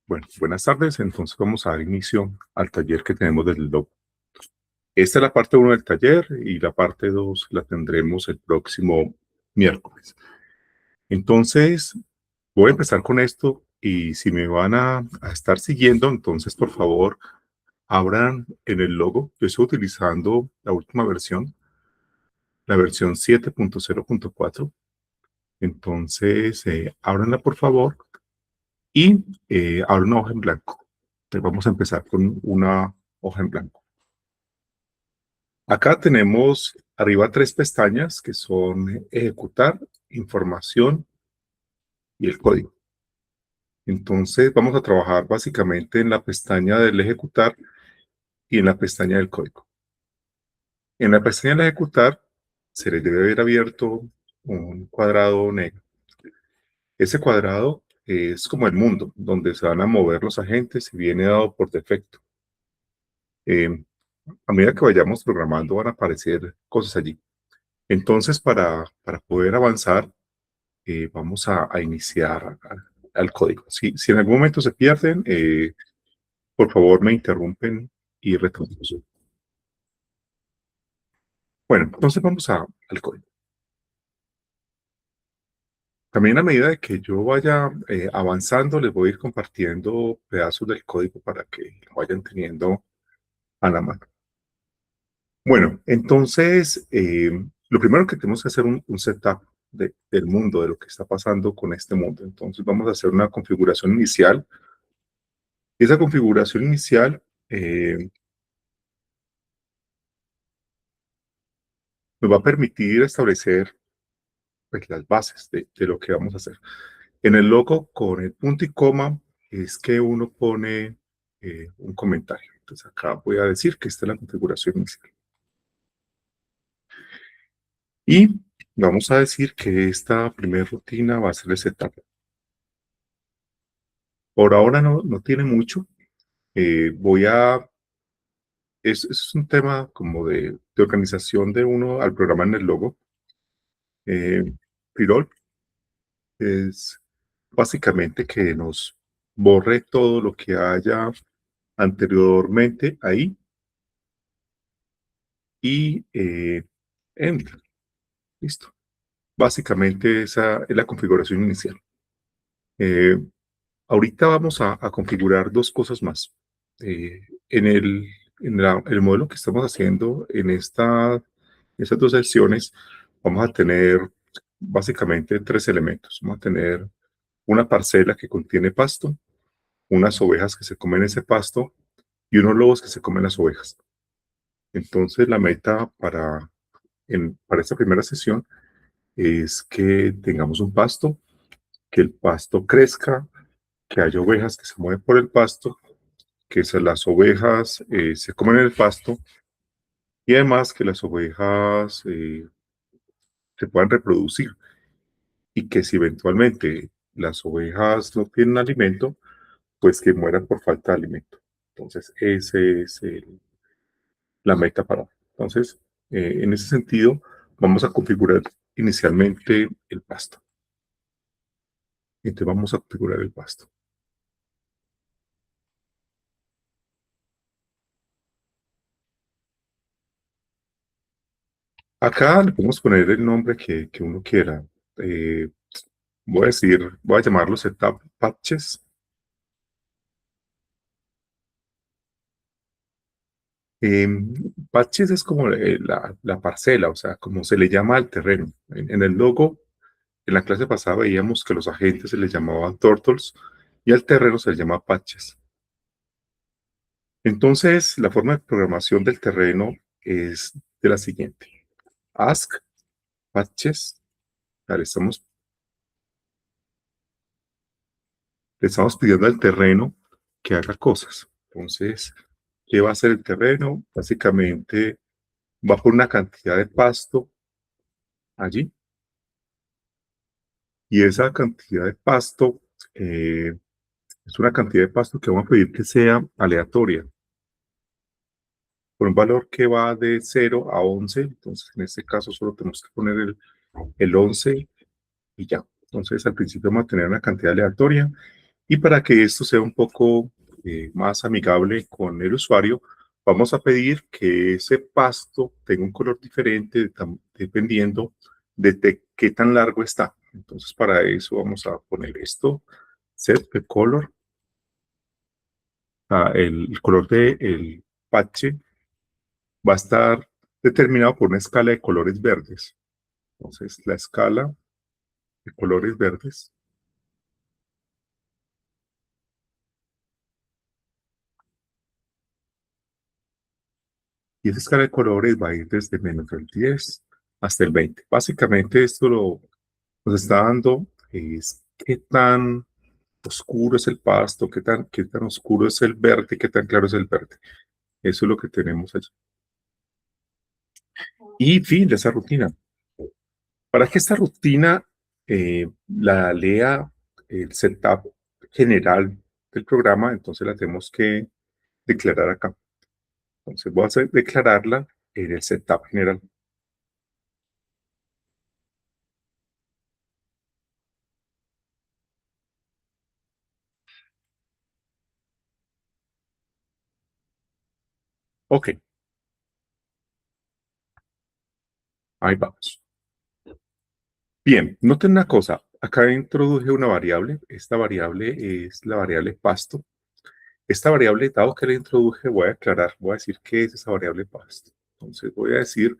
Bueno, buenas tardes. Entonces vamos a dar inicio al taller que tenemos del logo. Esta es la parte uno del taller y la parte 2 la tendremos el próximo miércoles. Entonces, voy a empezar con esto y si me van a estar siguiendo, entonces por favor, abran en el logo. Yo estoy utilizando la última versión, la versión 7.0.4. Entonces, ábranla por favor y abran una hoja en blanco. Entonces, vamos a empezar con una hoja en blanco. Acá tenemos arriba tres pestañas que son ejecutar, información y el código. Entonces vamos a trabajar básicamente en la pestaña del ejecutar y en la pestaña del código. En la pestaña del ejecutar se les debe haber abierto un cuadrado negro. Ese cuadrado es como el mundo, donde se van a mover los agentes y viene dado por defecto. A medida que vayamos programando van a aparecer cosas allí. Entonces, para poder avanzar, vamos a iniciar al código. Si en algún momento se pierden, por favor me interrumpen y retomamos. Bueno, entonces vamos al código. También a medida de que yo vaya avanzando, les voy a ir compartiendo pedazos del código para que lo vayan teniendo a la mano. Bueno, entonces, lo primero que tenemos que hacer un setup del mundo, de lo que está pasando con este mundo. Entonces vamos a hacer una configuración inicial. Esa configuración inicial nos va a permitir establecer pues, las bases de lo que vamos a hacer. En el logo, con el punto y coma, es que uno pone un comentario. Entonces acá voy a decir que esta es la configuración inicial. Y vamos a decir que esta primera rutina va a ser el setup. Por ahora no tiene mucho. Es un tema como de organización de uno al programa en el logo. Pirol es básicamente que nos borre todo lo que haya anteriormente ahí y enter. Listo. Básicamente esa es la configuración inicial. Eh, Ahorita vamos a configurar dos cosas más. En el modelo que estamos haciendo en estas dos secciones, vamos a tener básicamente tres elementos. Vamos a tener una parcela que contiene pasto, unas ovejas que se comen ese pasto y unos lobos que se comen las ovejas. Entonces, la meta para esta primera sesión es que tengamos un pasto, que el pasto crezca, que haya ovejas que se mueven por el pasto, que las ovejas se comen el pasto y además que las ovejas se puedan reproducir y que si eventualmente las ovejas no tienen alimento, pues que mueran por falta de alimento. Entonces, ese es la meta para hoy. Entonces, en ese sentido, vamos a configurar inicialmente el pasto. Entonces, vamos a configurar el pasto. Acá le podemos poner el nombre que uno quiera. Eh, voy a llamarlo setup patches. Patches es como la parcela, o sea, como se le llama al terreno. En el logo, en la clase pasada veíamos que los agentes se les llamaban turtles y al terreno se les llama patches. Entonces, la forma de programación del terreno es de la siguiente. Ask patches. Le estamos pidiendo al terreno que haga cosas. Entonces, ¿qué va a hacer el terreno? Básicamente va por una cantidad de pasto allí y esa cantidad de pasto es una cantidad de pasto que vamos a pedir que sea aleatoria por un valor que va de 0 a 11. Entonces, en este caso solo tenemos que poner el 11 y ya. Entonces, al principio vamos a tener una cantidad aleatoria Y para que esto sea un poco más amigable con el usuario, vamos a pedir que ese pasto tenga un color diferente dependiendo de qué tan largo está. Entonces, para eso vamos a poner esto, set the color, el color del parche va a estar determinado por una escala de colores verdes. Entonces, la escala de colores verdes, y esa escala de colores va a ir desde menos el 10 hasta el 20. Básicamente, esto nos está dando es qué tan oscuro es el pasto, qué tan oscuro es el verde, qué tan claro es el verde. Eso es lo que tenemos allí. Y fin de esa rutina. Para que esta rutina la lea el setup general del programa, entonces la tenemos que declarar acá. Entonces voy a declararla en el setup general. Ok, ahí vamos. Bien, noten una cosa. Acá introduje una variable. Esta variable es la variable pasto. Esta variable, dado que la introduje, voy a aclarar, voy a decir qué es esa variable pasto. Entonces voy a decir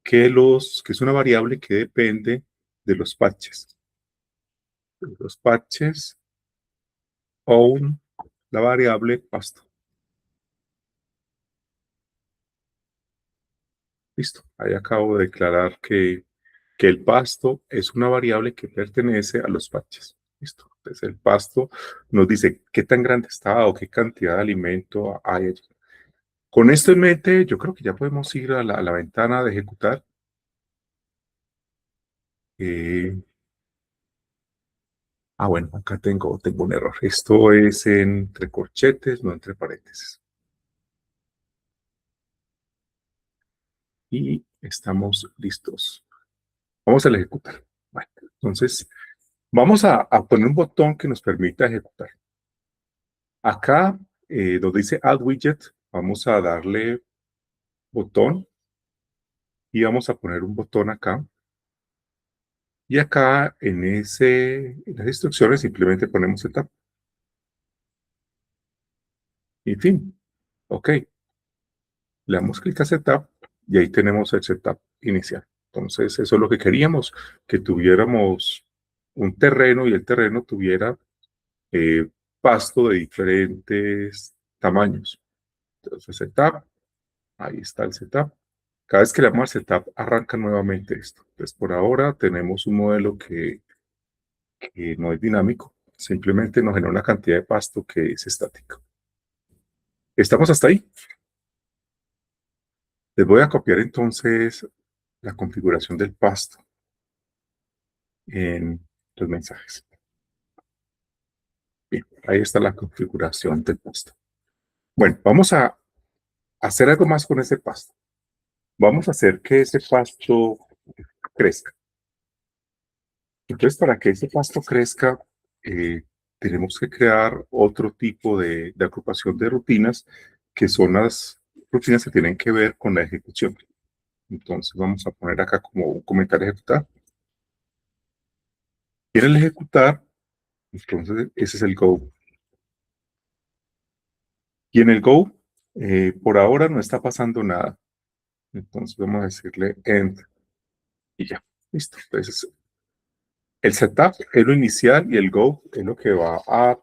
que es una variable que depende de los patches. Los patches own la variable pasto. Listo. Ahí acabo de declarar que el pasto es una variable que pertenece a los patches. Listo. Entonces el pasto nos dice qué tan grande está o qué cantidad de alimento hay allí. Con esto en mente, yo creo que ya podemos ir a la ventana de ejecutar. Eh, bueno, acá tengo un error. Esto es entre corchetes, no entre paréntesis. Y estamos listos. Vamos a ejecutar. Bueno, entonces, vamos a poner un botón que nos permita ejecutar. Acá, donde dice Add Widget, vamos a darle botón y vamos a poner un botón acá. Y acá en las instrucciones simplemente ponemos setup. Y fin. Ok. Le damos clic a setup y ahí tenemos el setup inicial. Entonces, eso es lo que queríamos, que tuviéramos un terreno y el terreno tuviera eh, pasto de diferentes tamaños. Entonces, setup, ahí está el setup. Cada vez que le damos al setup, arranca nuevamente esto. Entonces, por ahora tenemos un modelo que no es dinámico, simplemente nos genera una cantidad de pasto que es estática. ¿Estamos hasta ahí? Les voy a copiar entonces la configuración del pasto en los mensajes. Bien, ahí está la configuración del pasto. Bueno, vamos a hacer algo más con ese pasto. Vamos a hacer que ese pasto crezca. Entonces, para que ese pasto crezca, eh, tenemos que crear otro tipo de agrupación de rutinas, que son las rutinas que tienen que ver con la ejecución. Entonces, vamos a poner acá como un comentario ejecutar. Y en el ejecutar, entonces, ese es el go. Y en el go, por ahora no está pasando nada. Entonces, vamos a decirle end y ya. Listo. Entonces, el setup es lo inicial y el go es lo que va a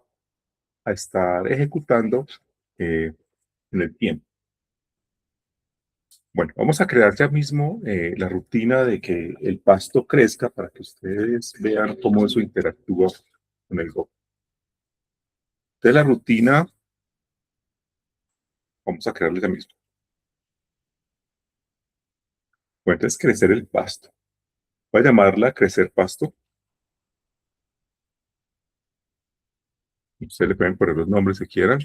estar ejecutando eh, en el tiempo. Bueno, vamos a crear ya mismo la rutina de que el pasto crezca para que ustedes vean cómo eso interactúa con el Go. Entonces la rutina, vamos a crearle ya mismo. Bueno, entonces crecer el pasto. Voy a llamarla crecer pasto. Ustedes le pueden poner los nombres que quieran.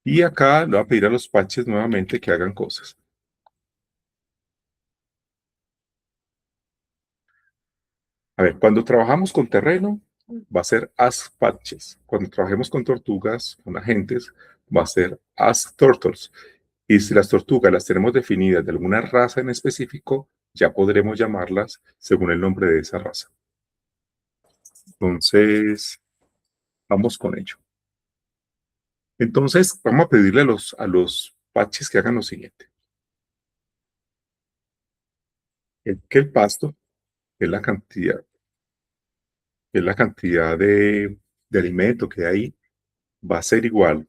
Y acá le voy a pedir a los patches nuevamente que hagan cosas. A ver, cuando trabajamos con terreno, va a ser as patches. Cuando trabajemos con tortugas, con agentes, va a ser as turtles. Y si las tortugas las tenemos definidas de alguna raza en específico, ya podremos llamarlas según el nombre de esa raza. Entonces, vamos con ello. Entonces, vamos a pedirle a los patches que hagan lo siguiente. Que el pasto, que es la cantidad de alimento que hay, va a ser igual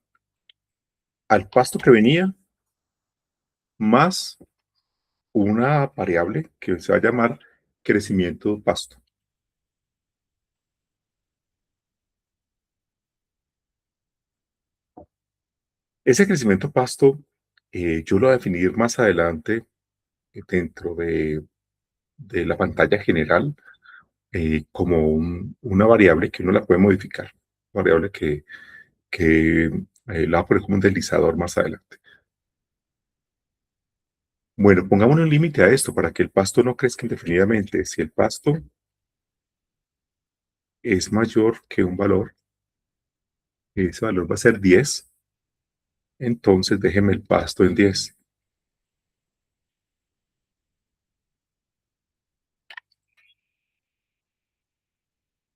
al pasto que venía más una variable que se va a llamar crecimiento pasto. Ese crecimiento pasto yo lo voy a definir más adelante dentro de la pantalla general como una variable que uno la puede modificar, variable que la voy a poner como un deslizador más adelante. Bueno, pongamos un límite a esto para que el pasto no crezca indefinidamente. Si el pasto es mayor que un valor, ese valor va a ser 10, entonces déjeme el pasto en 10.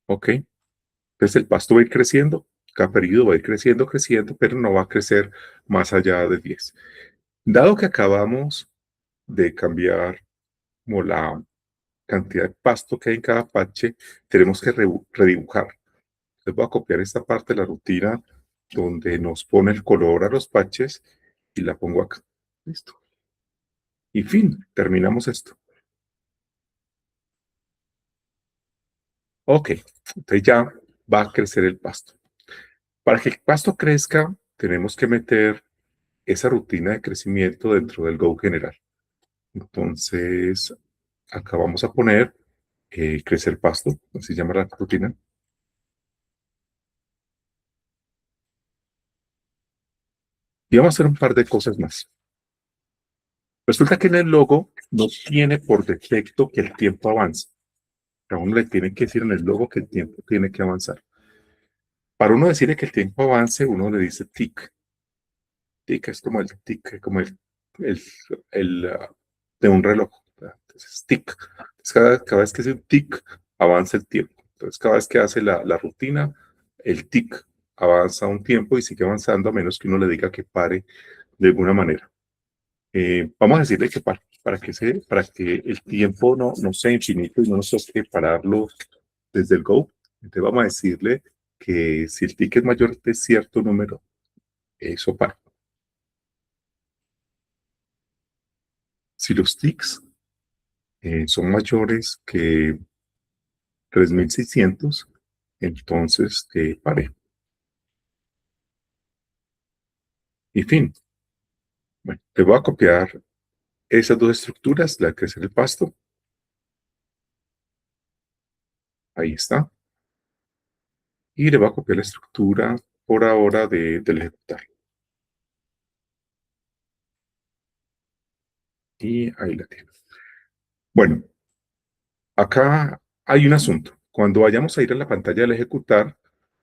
¿Ok? Entonces el pasto va a ir creciendo, cada periodo va a ir creciendo, creciendo, pero no va a crecer más allá de 10. Dado que acabamos de cambiar como la cantidad de pasto que hay en cada parche, tenemos que redibujar. Les voy a copiar esta parte de la rutina donde nos pone el color a los parches y la pongo acá. Listo. Y fin, terminamos esto. Ok, entonces ya va a crecer el pasto. Para que el pasto crezca, tenemos que meter esa rutina de crecimiento dentro del Go general. Entonces, acá vamos a poner crecer pasto, así se llama la rutina. Y vamos a hacer un par de cosas más. Resulta que en el logo no tiene por defecto que el tiempo avance. A uno le tiene que decir en el logo que el tiempo tiene que avanzar. Para uno decirle que el tiempo avance, uno le dice tick. Tick es como el tick, como el, el de un reloj. Entonces, tick. Entonces, cada vez que hace un tick, avanza el tiempo. Entonces, cada vez que hace la rutina, el tick avanza un tiempo y sigue avanzando a menos que uno le diga que pare de alguna manera. Vamos a decirle que para que el tiempo no sea infinito y no nos toque pararlo desde el Go. Entonces vamos a decirle que si el tick es mayor de cierto número, eso para. Si los ticks son mayores que 3600, entonces pare. Y fin. Bueno, te voy a copiar esas dos estructuras, la que es el pasto. Ahí está. Y le voy a copiar la estructura por ahora del ejecutar. Y ahí la tienes. Bueno, acá hay un asunto. Cuando vayamos a ir a la pantalla del ejecutar,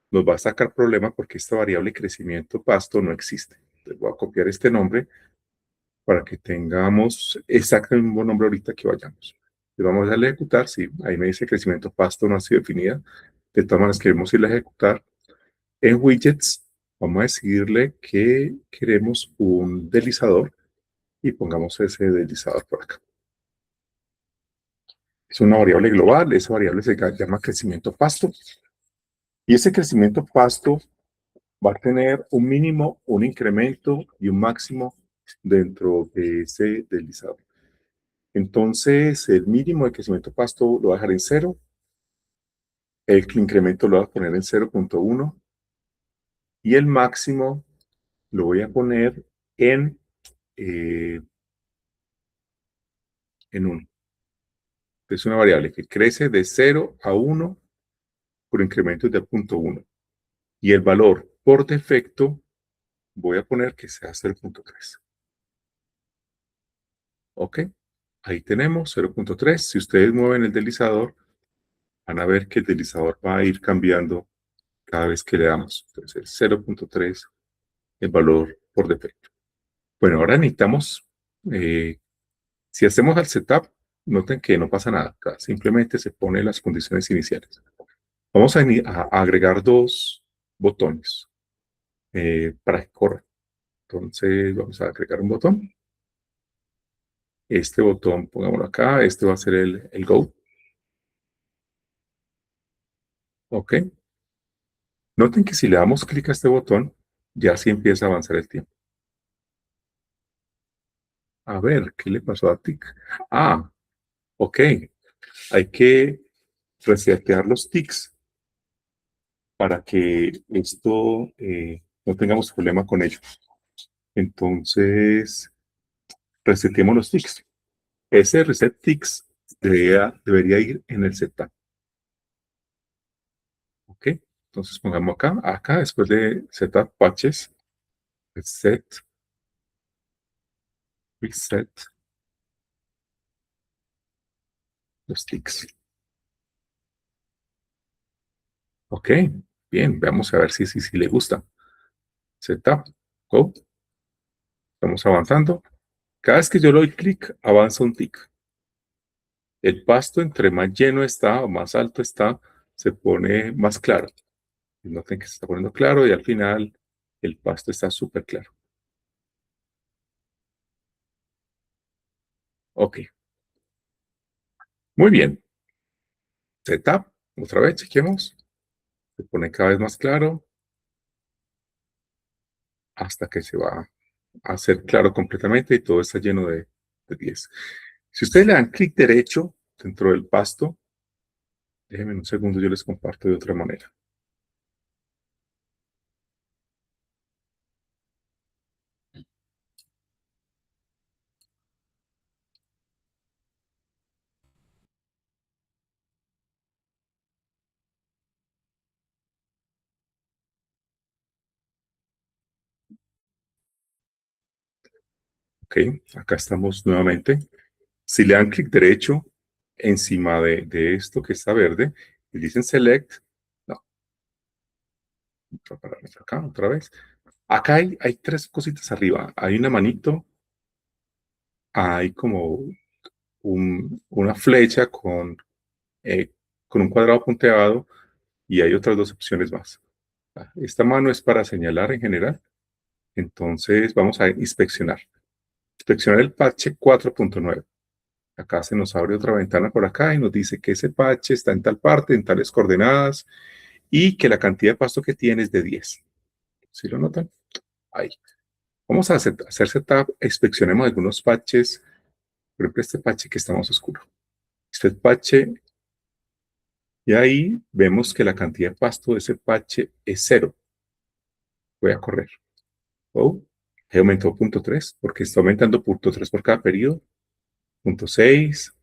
nos va a sacar problema porque esta variable crecimiento pasto no existe. Les voy a copiar este nombre para que tengamos exactamente el mismo nombre ahorita que vayamos. Le vamos a darle a ejecutar, sí, ahí me dice crecimiento pasto no ha sido definida. De todas maneras, queremos ir a ejecutar. En widgets, vamos a decirle que queremos un deslizador y pongamos ese deslizador por acá. Es una variable global, esa variable se llama crecimiento pasto. Y ese crecimiento pasto va a tener un mínimo, un incremento y un máximo dentro de ese deslizador. Entonces, el mínimo de crecimiento pasto lo voy a dejar en 0, el incremento lo voy a poner en 0.1 y el máximo lo voy a poner eh, en 1. Es una variable que crece de 0 a 1 por incrementos de 0.1. Y el valor por defecto voy a poner que sea 0.3. ¿Ok? Ahí tenemos 0.3. Si ustedes mueven el deslizador, van a ver que el deslizador va a ir cambiando cada vez que le damos. Entonces, el 0.3, el valor por defecto. Bueno, ahora necesitamos, si hacemos el setup, noten que no pasa nada. Acá simplemente se ponen las condiciones iniciales. Vamos a agregar dos botones para que corra. Entonces, vamos a agregar un botón. Este botón, pongámoslo acá. Este va a ser el Go. Ok. Noten que si le damos clic a este botón, ya sí empieza a avanzar el tiempo. A ver, ¿qué le pasó a TIC? Ah, ok. Hay que resetear los tics para que esto no tengamos problema con ello. Entonces, resetemos los tics. Ese reset tics debería ir en el setup. Ok. Entonces pongamos acá después de setup patches, reset, reset los tics. Ok, bien, veamos a ver si le gusta. Setup, go, estamos avanzando. Cada vez que yo le doy clic, avanza un tic. El pasto, entre más lleno está o más alto está, se pone más claro. Noten que se está poniendo claro y al final el pasto está súper claro. Ok, muy bien. Setup, otra vez, chequemos. Se pone cada vez más claro hasta que se va a hacer claro completamente y todo está lleno de 10. Si ustedes le dan clic derecho dentro del pasto, déjenme un segundo, yo les comparto de otra manera. Ok, acá estamos nuevamente. Si le dan clic derecho encima de esto que está verde y dicen select, no, acá otra vez. Acá hay tres cositas arriba. Hay una manito, hay como una flecha eh, con un cuadrado punteado y hay otras dos opciones más. Esta mano es para señalar en general. Entonces vamos a inspeccionar. Inspeccionar el parche 4.9. Acá se nos abre otra ventana por acá y nos dice que ese parche está en tal parte, en tales coordenadas y que la cantidad de pasto que tiene es de 10. ¿Sí lo notan? Ahí. Vamos a hacer setup, inspeccionemos algunos patches. Por ejemplo, este patche que está más oscuro. Este patche, y ahí vemos que la cantidad de pasto de ese patche es 0. Voy a correr. Oh, he aumentado 0.3 porque está aumentando 0.3 por cada periodo. 0.6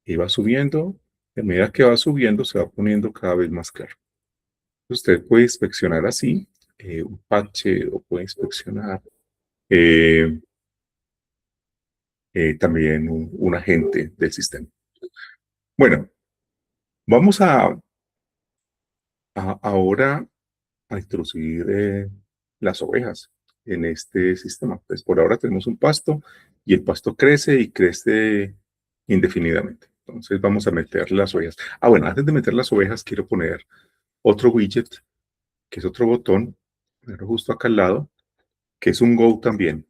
y va subiendo. Y a medida que va subiendo, se va poniendo cada vez más claro. Usted puede inspeccionar así un parche o puede inspeccionar eh, también un agente del sistema. Bueno, vamos ahora a introducir las ovejas en este sistema. Pues por ahora tenemos un pasto y el pasto crece y crece indefinidamente. Entonces vamos a meter las ovejas. Ah, bueno, antes de meter las ovejas quiero poner otro widget, que es otro botón, pero justo acá al lado, que es un Go también.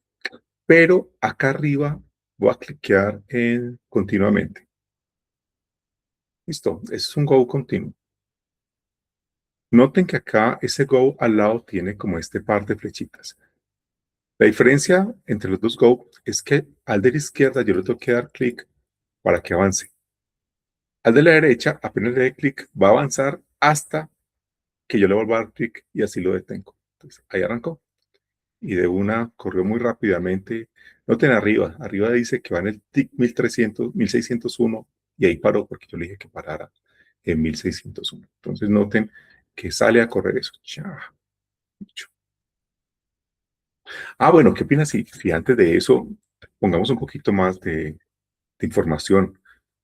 Pero acá arriba voy a cliquear en continuamente. Listo, es un Go continuo. Noten que acá ese Go al lado tiene como este par de flechitas. La diferencia entre los dos Go es que al de la izquierda yo le tengo que dar clic para que avance. Al de la derecha, apenas le dé clic, va a avanzar hasta que yo le vuelva a dar clic y así lo detengo. Entonces, ahí arrancó. Y de una corrió muy rápidamente. Noten arriba dice que va en el TIC 1300, 1601 y ahí paró porque yo le dije que parara en 1601. Entonces noten que sale a correr eso. Ya. Bueno, ¿qué opinas si antes de eso pongamos un poquito más de información?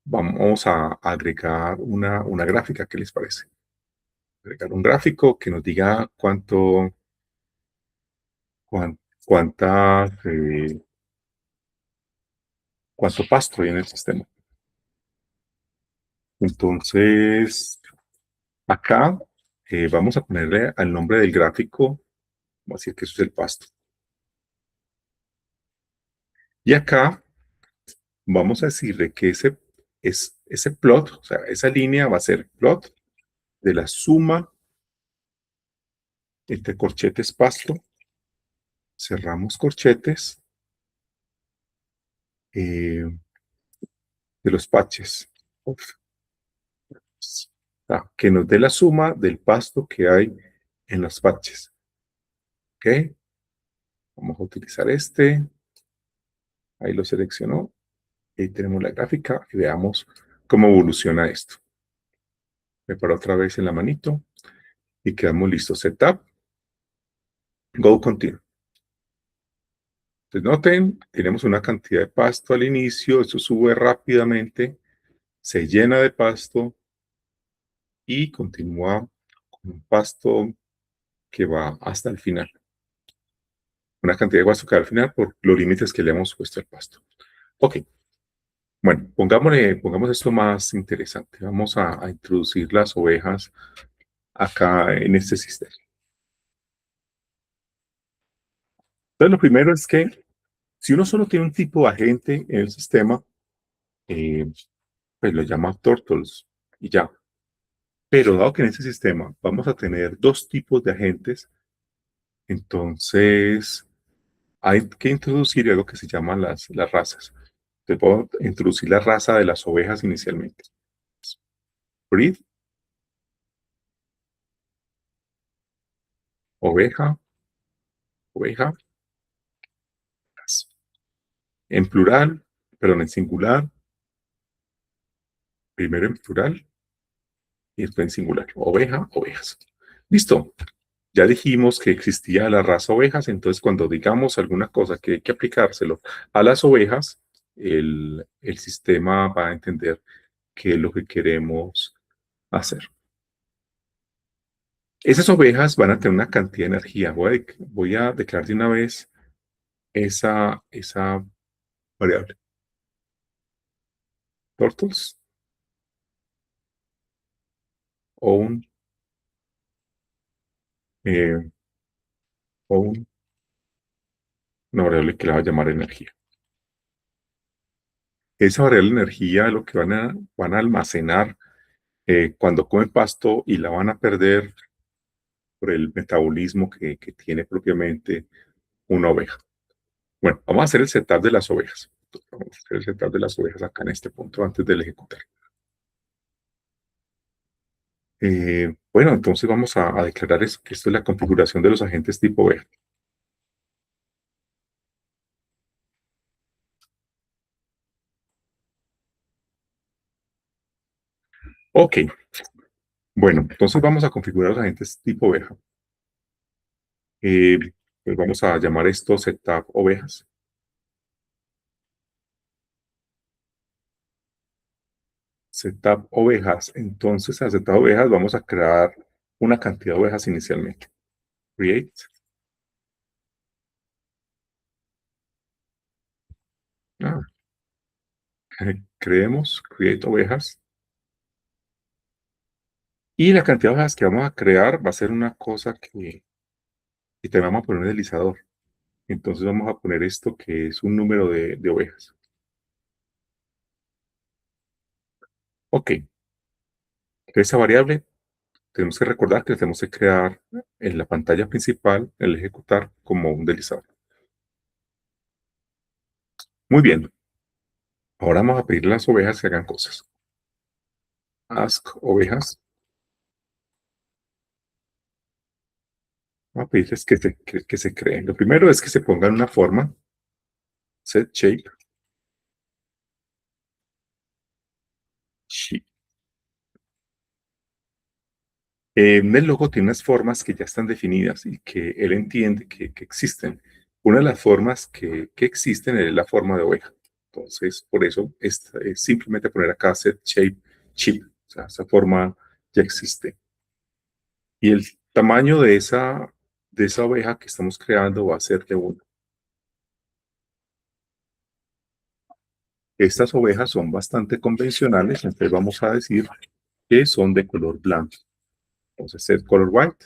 vamos a agregar una gráfica. ¿Qué les parece? Agregar un gráfico que nos diga cuán- cuántas, cuánto pasto hay en el sistema. Entonces, acá vamos a ponerle al nombre del gráfico, vamos a decir que eso es el pasto. Y acá vamos a decirle que ese plot, o sea, esa línea va a ser plot de la suma entre corchetes pasto, cerramos corchetes de los patches. Uf, que nos dé la suma del pasto que hay en los patches. ¿Ok? Vamos a utilizar este. Ahí lo seleccionó. Ahí tenemos la gráfica y veamos cómo evoluciona esto. Me paro otra vez en la manito y quedamos listos. Setup, Go Continue. Entonces noten, tenemos una cantidad de pasto al inicio, eso sube rápidamente, se llena de pasto y continúa con un pasto que va hasta el final. Una cantidad de pasto que va al final por los límites que le hemos puesto al pasto. Ok, bueno, pongamos esto más interesante. Vamos a introducir las ovejas acá en este sistema. Entonces, lo primero es que si uno solo tiene un tipo de agente en el sistema, eh, pues lo llama turtles y ya. Pero dado que en ese sistema vamos a tener dos tipos de agentes, entonces hay que introducir algo que se llama las razas. Te puedo introducir la raza de las ovejas inicialmente. Breed, oveja, oveja, en plural, perdón, en singular, primero en plural y después en singular. Oveja, ovejas. Listo. Ya dijimos que existía la raza ovejas, entonces cuando digamos alguna cosa que hay que aplicárselo a las ovejas, el sistema va a entender qué es lo que queremos hacer. Esas ovejas van a tener una cantidad de energía. Voy a declarar de una vez esa variable. Turtles own, eh, own, una variable que la va a llamar energía. Esa variable energía lo que van a almacenar cuando comen pasto y la van a perder por el metabolismo que tiene propiamente una oveja. Bueno, vamos a hacer el setup de las ovejas. Vamos a hacer el setup de las ovejas acá en este punto antes del ejecutar. Bueno, entonces vamos a declarar que esto es la configuración de los agentes tipo oveja. Ok, bueno, entonces vamos a configurar los agentes tipo oveja. Eh, pues vamos a llamar esto setup ovejas. Setup ovejas. Entonces a setup ovejas vamos a crear una cantidad de ovejas inicialmente. Create. Ah, creemos, create ovejas. Y la cantidad de ovejas que vamos a crear va a ser una cosa que te vamos a poner un deslizador. Entonces vamos a poner esto que es un número de ovejas. Ok, esa variable tenemos que recordar que la tenemos que crear en la pantalla principal, el ejecutar como un deslizador. Muy bien, ahora vamos a pedirle a las ovejas que hagan cosas. Ask ovejas. Vamos a pedirles que se creen. Lo primero es que se pongan una forma. Set shape. Shape. El logo tiene unas formas que ya están definidas y que él entiende que existen. Una de las formas que existen es la forma de oveja. Entonces, por eso es simplemente poner acá set shape chip. O sea, esa forma ya existe. Y el tamaño de esa oveja que estamos creando va a ser de 1. Estas ovejas son bastante convencionales, entonces vamos a decir que son de color blanco. Entonces, set color white.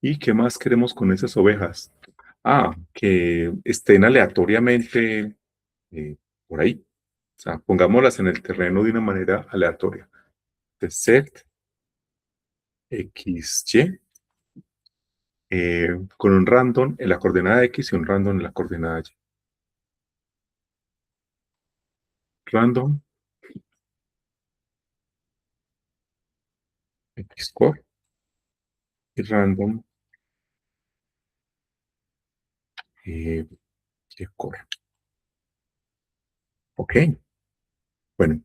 ¿Y qué más queremos con esas ovejas? Ah, que estén aleatoriamente por ahí. O sea, pongámoslas en el terreno de una manera aleatoria. De set XY con un random en la coordenada X y un random en la coordenada Y. Random X core y random Y core. Ok. Bueno,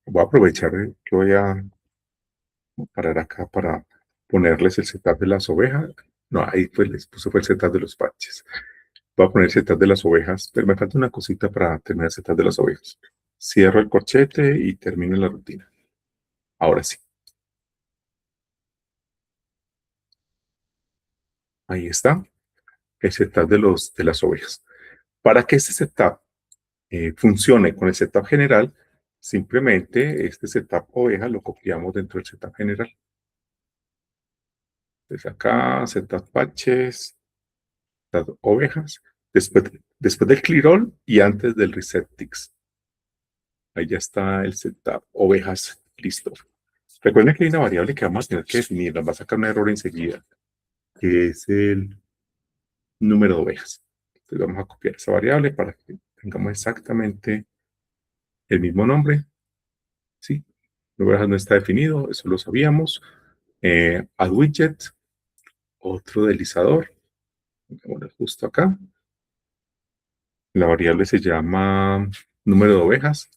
voy a aprovechar que voy a parar acá para ponerles el setup de las ovejas. No, ahí pues les puse fue el setup de los parches. Voy a poner el setup de las ovejas, pero me falta una cosita para terminar el setup de las ovejas. Cierro el corchete y termino la rutina. Ahora sí. Ahí está el setup de las ovejas. Para que este setup funcione con el setup general, simplemente este setup oveja lo copiamos dentro del setup general. Desde acá, setup patches, setup ovejas, después del clear all y antes del reset ticks. Ahí ya está el setup ovejas listo. Recuerden que hay una variable que vamos a tener que definir, nos va a sacar un error enseguida, que es el número de ovejas. Entonces vamos a copiar esa variable para que tengamos exactamente el mismo nombre. Sí, ovejas no está definido, eso lo sabíamos. Add widget, otro deslizador. Bueno, justo acá. La variable se llama número de ovejas.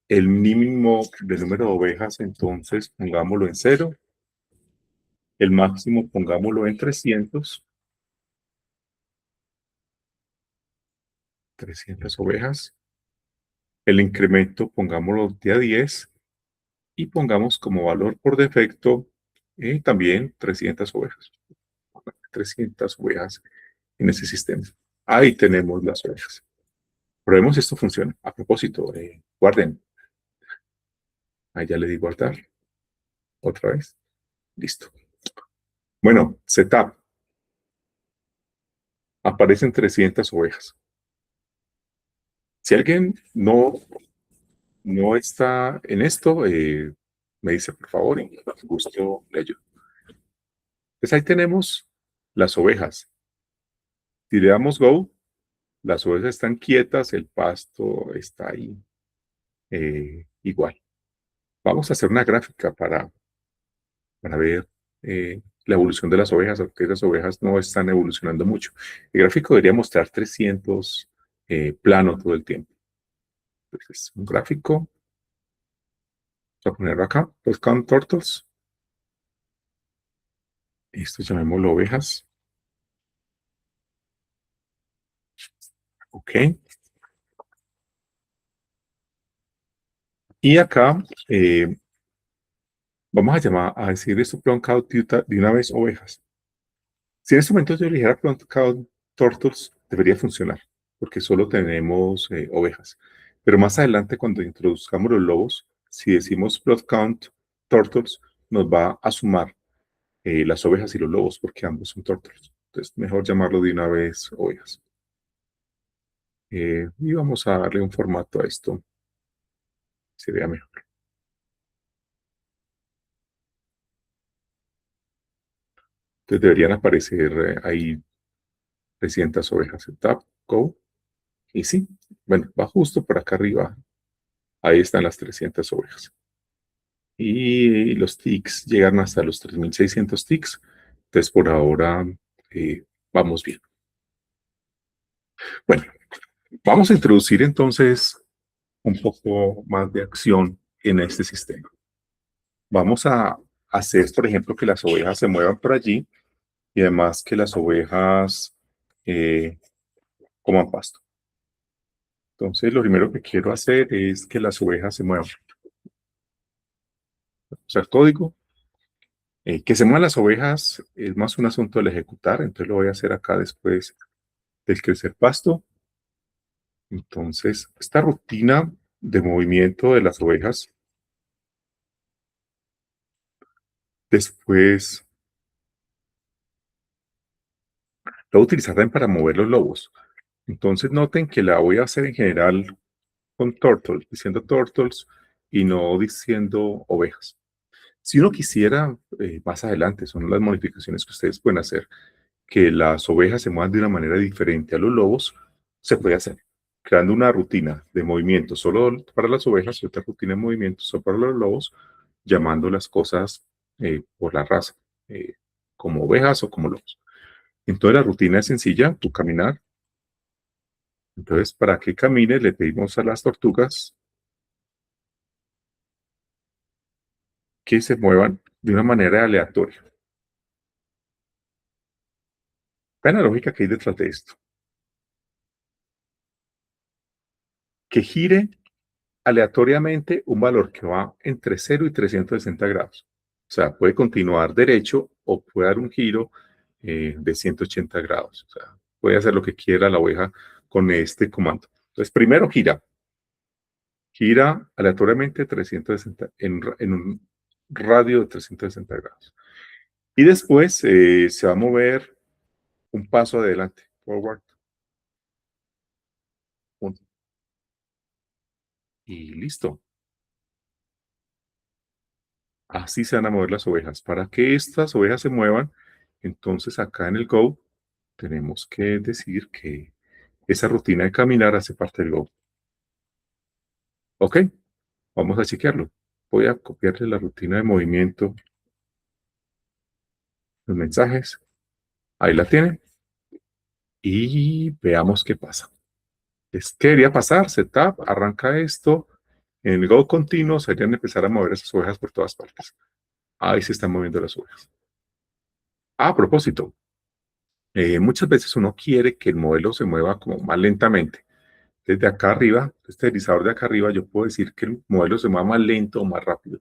El mínimo del número de ovejas, entonces pongámoslo en 0. El máximo pongámoslo en 300. 300 ovejas. El incremento pongámoslo de a 10 y pongamos como valor por defecto también 300 ovejas. 300 ovejas en ese sistema. Ahí tenemos las ovejas. Probemos si esto funciona. A propósito, guarden. Ahí ya le di guardar. Otra vez. Listo. Bueno, setup. Aparecen 300 ovejas. Si alguien no está en esto, me dice por favor y con gusto le ayudo. Pues ahí tenemos las ovejas. Si le damos go, las ovejas están quietas, el pasto está ahí igual. Vamos a hacer una gráfica para ver la evolución de las ovejas, aunque las ovejas no están evolucionando mucho. El gráfico debería mostrar 300 plano todo el tiempo. Entonces, un gráfico, voy a ponerlo acá, pues count turtles. Esto llamémoslo ovejas. Ok. Y acá vamos a decir esto plum count de una vez ovejas. Si en este momento yo eligiera plum count turtles, debería funcionar, porque solo tenemos ovejas. Pero más adelante, cuando introduzcamos los lobos, si decimos plot count turtles, nos va a sumar las ovejas y los lobos, porque ambos son turtles. Entonces, mejor llamarlo de una vez ovejas. Y vamos a darle un formato a esto. Sería mejor. Entonces deberían aparecer ahí 300 ovejas en Tab, Go. Y sí, bueno, va justo por acá arriba. Ahí están las 300 ovejas. Y los ticks llegan hasta los 3600 ticks. Entonces por ahora vamos bien. Bueno, vamos a introducir entonces un poco más de acción en este sistema. Vamos a hacer, por ejemplo, que las ovejas se muevan por allí y además que las ovejas eh, coman pasto. Entonces, lo primero que quiero hacer es que las ovejas se muevan. O sea, el código, que se muevan las ovejas es más un asunto del ejecutar, entonces lo voy a hacer acá después del crecer pasto. Entonces, esta rutina de movimiento de las ovejas, después la voy a utilizar también para mover los lobos. Entonces, noten que la voy a hacer en general con turtles, diciendo turtles y no diciendo ovejas. Si uno quisiera, más adelante, son las modificaciones que ustedes pueden hacer, que las ovejas se muevan de una manera diferente a los lobos, se puede hacer, creando una rutina de movimiento solo para las ovejas y otra rutina de movimiento solo para los lobos, llamando las cosas por la raza, eh, como ovejas o como lobos. Entonces la rutina es sencilla, tú caminar. Entonces, para que camine, le pedimos a las tortugas que se muevan de una manera aleatoria. Vean la lógica que hay detrás de esto. Que gire aleatoriamente un valor que va entre 0 y 360 grados. O sea, puede continuar derecho o puede dar un giro de 180 grados. O sea, puede hacer lo que quiera la oveja con este comando. Entonces, primero gira aleatoriamente 360 en un radio de 360 grados. Y después se va a mover un paso adelante, forward, y listo. Así se van a mover las ovejas. Para que estas ovejas se muevan, entonces acá en el Go tenemos que decir que esa rutina de caminar hace parte del Go. Ok, vamos a chequearlo. Voy a copiarle la rutina de movimiento, los mensajes. Ahí la tienen. Y veamos qué pasa. ¿Qué debería pasar? Setup, arranca esto. En el Go continuo serían empezar a mover esas ovejas por todas partes. Ahí se están moviendo las ovejas. A propósito, muchas veces uno quiere que el modelo se mueva como más lentamente. Desde acá arriba, este deslizador de acá arriba, yo puedo decir que el modelo se mueva más lento o más rápido.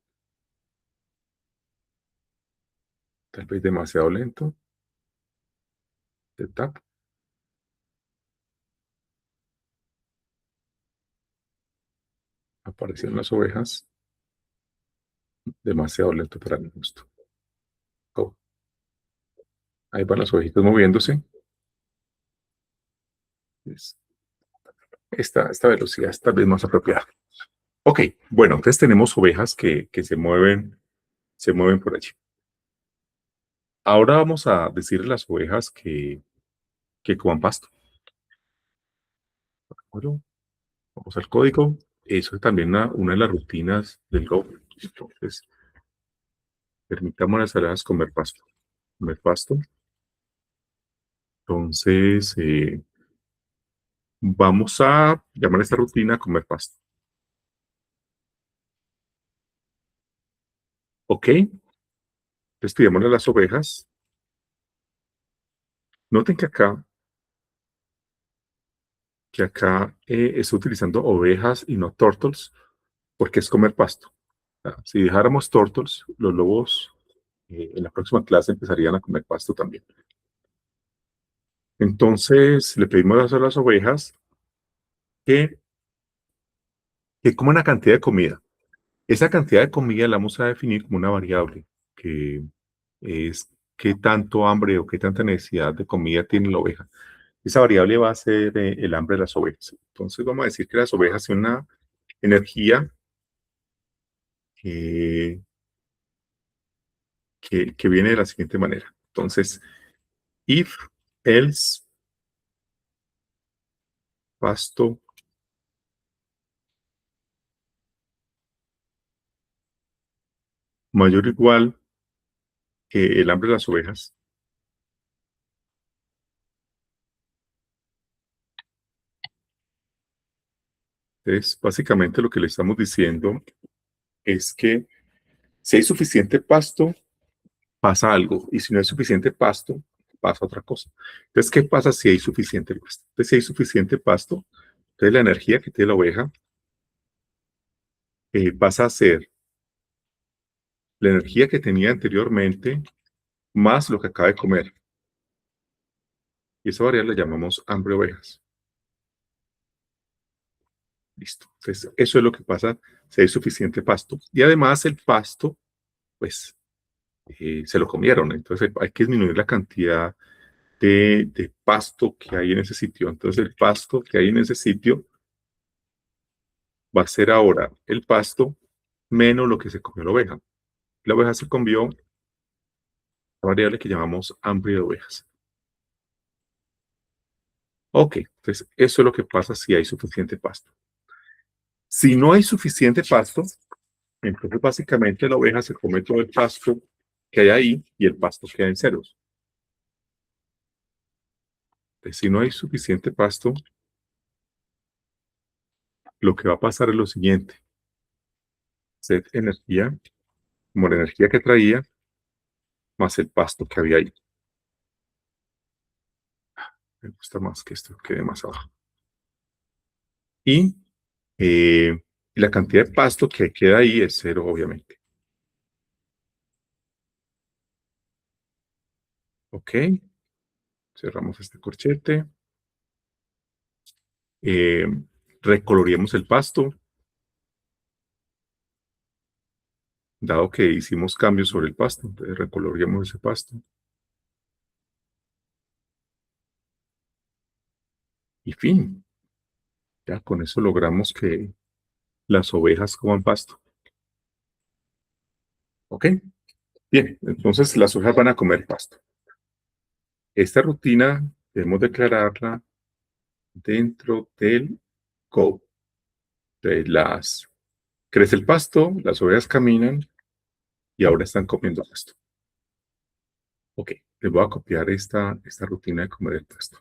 Tal vez demasiado lento. Tap. Aparecieron las ovejas. Demasiado lento para mi gusto. Oh, ahí van las ovejitas moviéndose. Esta velocidad es tal vez más apropiada. Ok, bueno, entonces tenemos ovejas que se mueven por allí. Ahora vamos a decirle a las ovejas que coman pasto. Bueno, vamos al código. Eso es también una de las rutinas del Go. Entonces, permitamos a las ovejas comer pasto. Comer pasto. Entonces, vamos a llamar a esta rutina comer pasto. Ok. Entonces, pidámosle a las ovejas. Noten que acá estoy utilizando ovejas y no turtles porque es comer pasto. Si dejáramos turtles, los lobos en la próxima clase empezarían a comer pasto también. Entonces, le pedimos a las ovejas que, que coman una cantidad de comida. Esa cantidad de comida la vamos a definir como una variable, que es qué tanto hambre o qué tanta necesidad de comida tiene la oveja. Esa variable va a ser el hambre de las ovejas. Entonces, vamos a decir que las ovejas tienen una energía eh, que viene de la siguiente manera. Entonces, if, else, pasto, mayor o igual que el hambre de las ovejas. Entonces, básicamente lo que le estamos diciendo es que si hay suficiente pasto, pasa algo. Y si no hay suficiente pasto, pasa otra cosa. Entonces, ¿qué pasa si hay suficiente pasto? Entonces, si hay suficiente pasto, entonces la energía que tiene la oveja pasa a ser la energía que tenía anteriormente más lo que acaba de comer. Y esa variable la llamamos hambre de ovejas. Listo. Entonces, eso es lo que pasa si hay suficiente pasto. Y además el pasto, pues, se lo comieron. Entonces hay que disminuir la cantidad de pasto que hay en ese sitio. Entonces el pasto que hay en ese sitio va a ser ahora el pasto menos lo que se comió la oveja. La oveja se comió la variable que llamamos hambre de ovejas. Ok, entonces eso es lo que pasa si hay suficiente pasto. Si no hay suficiente pasto, entonces básicamente la oveja se come todo el pasto que hay ahí y el pasto queda en ceros. Entonces, si no hay suficiente pasto, lo que va a pasar es lo siguiente. Set energía, como la energía que traía, más el pasto que había ahí. Me gusta más que esto quede más abajo. Y la cantidad de pasto que queda ahí es cero, obviamente. Ok, cerramos este corchete. Eh, Recoloreamos el pasto, dado que hicimos cambios sobre el pasto. Entonces recoloreamos ese pasto. Y fin, ya con eso logramos que las ovejas coman pasto. Ok, bien, entonces las ovejas van a comer pasto. Esta rutina debemos declararla dentro del code. Crece el pasto, las ovejas caminan y ahora están comiendo pasto. Ok, les voy a copiar esta rutina de comer el pasto.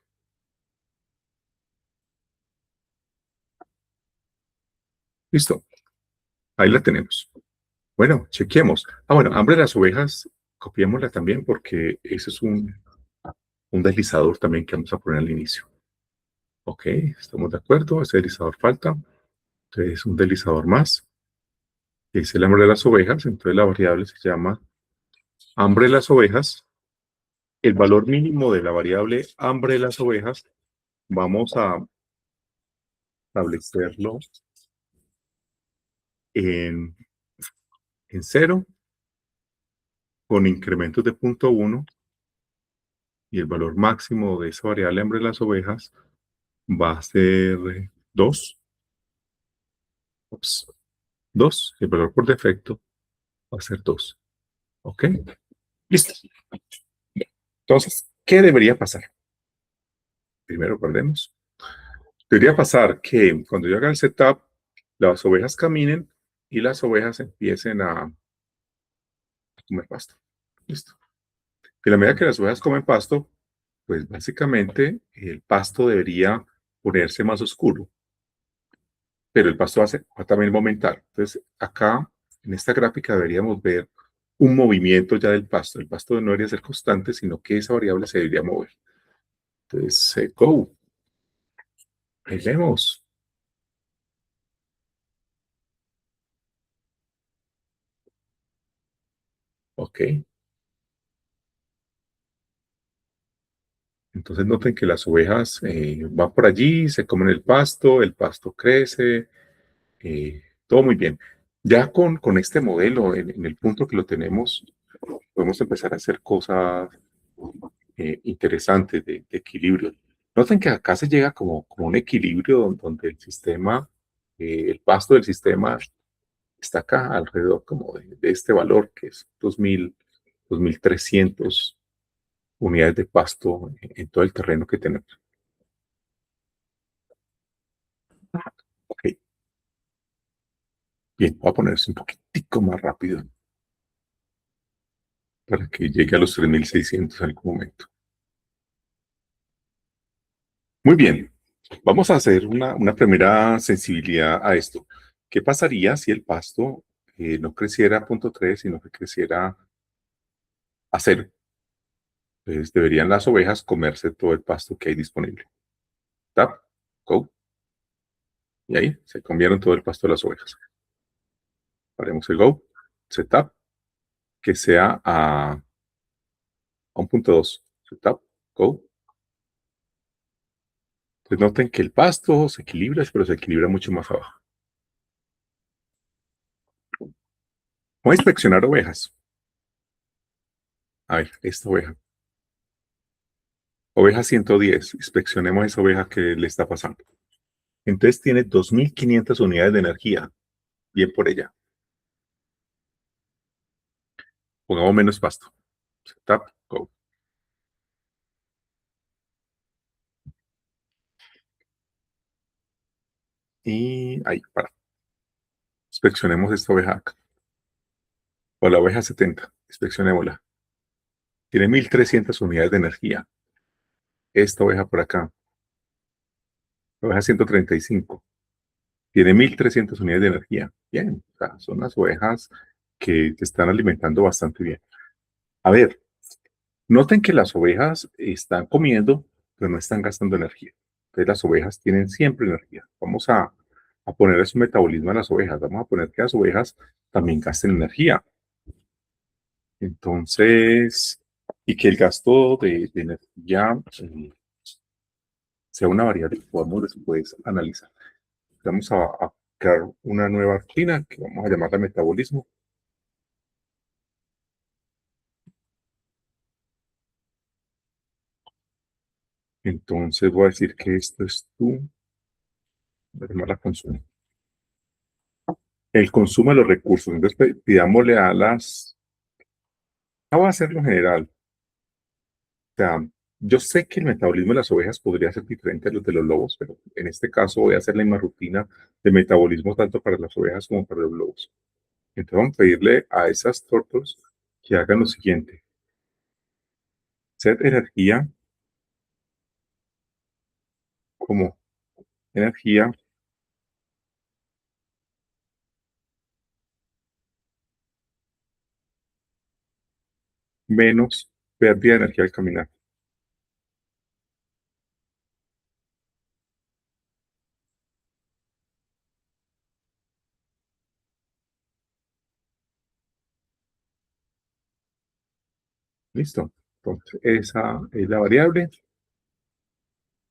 Listo, ahí la tenemos. Bueno, chequeemos. Bueno, hambre de las ovejas, copiémosla también porque ese es un deslizador también que vamos a poner al inicio. Ok, estamos de acuerdo, ese deslizador falta. Entonces, un deslizador más, que es el hambre de las ovejas. Entonces, la variable se llama hambre de las ovejas. El valor mínimo de la variable hambre de las ovejas, vamos a establecerlo en, en 0 con incrementos de 0.1 y el valor máximo de esa variable hambre de las ovejas va a ser 2. Ups, 2. El valor por defecto va a ser 2. ¿Ok? Listo. Entonces, ¿qué debería pasar? Primero perdemos. Debería pasar que cuando yo haga el setup, las ovejas caminen y las ovejas empiecen a comer pasto. Listo. Y a la medida que las ovejas comen pasto, pues básicamente el pasto debería ponerse más oscuro, pero el pasto va a también aumentar. Entonces, acá en esta gráfica deberíamos ver un movimiento ya del pasto. El pasto no debería ser constante, sino que esa variable se debería mover. Entonces, go. Ahí vemos. Ok. Entonces noten que las ovejas van por allí, se comen el pasto crece, todo muy bien. Ya con este modelo, en el punto que lo tenemos, podemos empezar a hacer cosas interesantes de equilibrio. Noten que acá se llega como un equilibrio donde el sistema, el pasto del sistema está acá alrededor como de este valor que es 2300 unidades de pasto en todo el terreno que tenemos. Ok, bien, voy a ponerse un poquitico más rápido para que llegue a los 3600 en algún momento. Muy bien, vamos a hacer una primera sensibilidad a esto. ¿Qué pasaría si el pasto no creciera a 0.3, sino que creciera a 0? Entonces deberían las ovejas comerse todo el pasto que hay disponible. Tap, go. Y ahí se comieron todo el pasto de las ovejas. Haremos el go. Setup, que sea a 1.2. Setup, go. Entonces noten que el pasto se equilibra, pero se equilibra mucho más abajo. Voy a inspeccionar ovejas. A ver, esta oveja. Oveja 110. Inspeccionemos esa oveja que le está pasando. Entonces tiene 2.500 unidades de energía. Bien por ella. Pongamos menos pasto. Setup, go. Y ahí, para. Inspeccionemos esta oveja acá. O la oveja 70. Inspeccionémosla. Tiene 1.300 unidades de energía. Esta oveja por acá. La oveja 135. Tiene 1.300 unidades de energía. Bien. O sea, son las ovejas que te están alimentando bastante bien. A ver, noten que las ovejas están comiendo, pero no están gastando energía. Entonces las ovejas tienen siempre energía. Vamos a poner su metabolismo a las ovejas. Vamos a poner que las ovejas también gasten energía. Entonces, y que el gasto de energía sea una variable que podamos después analizar. Vamos a crear una nueva rutina que vamos a llamarla metabolismo. Entonces voy a decir que esto es tu, voy a llamarla consumo. El consumo de los recursos. Entonces pidámosle a las, voy a hacerlo en general. O sea, yo sé que el metabolismo de las ovejas podría ser diferente a los de los lobos, pero en este caso voy a hacer la misma rutina de metabolismo tanto para las ovejas como para los lobos. Entonces vamos a pedirle a esas tortos que hagan lo siguiente. Set energía como energía menos pérdida de energía al caminar. Listo. Entonces, esa es la variable.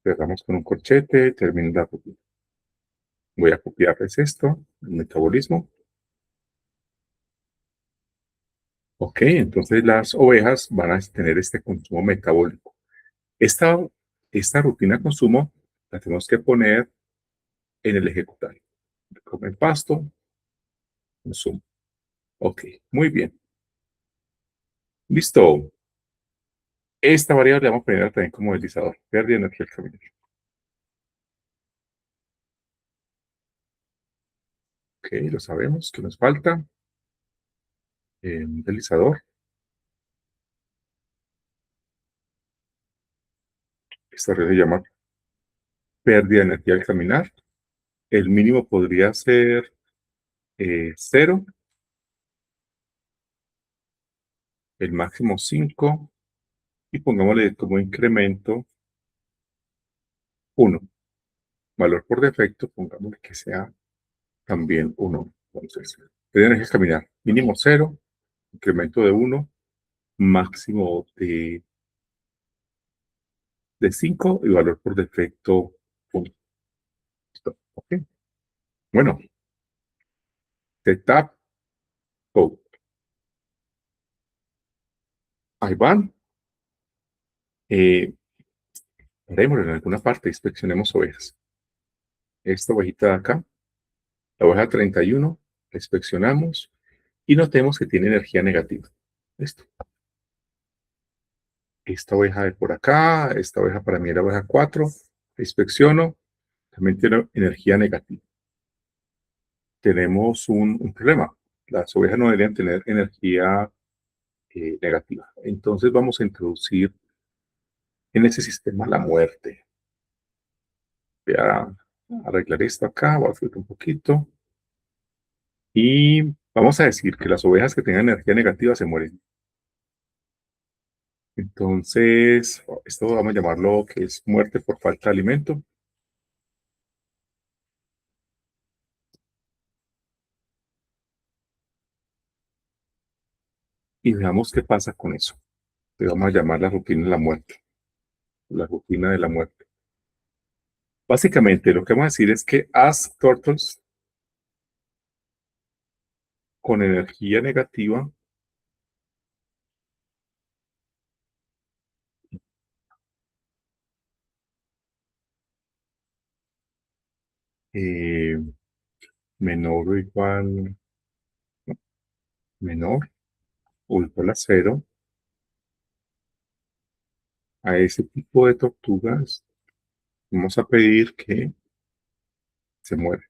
Cerramos con un corchete, termino la rutina. Voy a copiarles esto, el metabolismo. Ok, entonces las ovejas van a tener este consumo metabólico. Esta, esta rutina de consumo la tenemos que poner en el ejecutable. Comer pasto, consumo. Ok, muy bien. Listo. Esta variable la vamos a poner también como deslizador. Pérdida de energía al caminar. Ok, lo sabemos. ¿Qué nos falta? Un deslizador. Esta variable se llama pérdida de energía al caminar. El mínimo podría ser 0, el máximo 5 y pongámosle como incremento 1. Valor por defecto, pongámosle que sea también 1. Entonces, pérdida de energía al caminar. Mínimo 0, incremento de 1, máximo de 5 y valor por defecto 1. Ok. Bueno, setup, go. Ahí van. Parémoslo en alguna parte, inspeccionemos ovejas. Esta ovejita de acá, la oveja 31, la inspeccionamos y notemos que tiene energía negativa. Listo. Esta oveja de por acá, esta oveja para mí era oveja 4, la inspecciono, también tiene energía negativa. Tenemos un problema. Las ovejas no deberían tener energía negativa. Entonces vamos a introducir en ese sistema la muerte. Voy a arreglar esto acá, voy a filtrar un poquito. Y vamos a decir que las ovejas que tengan energía negativa se mueren. Entonces, esto vamos a llamarlo que es muerte por falta de alimento. Y veamos qué pasa con eso. Le vamos a llamar la rutina de la muerte. La rutina de la muerte. Básicamente, lo que vamos a decir es que Ask Turtles con energía negativa eh, menor o igual, menor o igual a cero, a ese tipo de tortugas, vamos a pedir que se muera.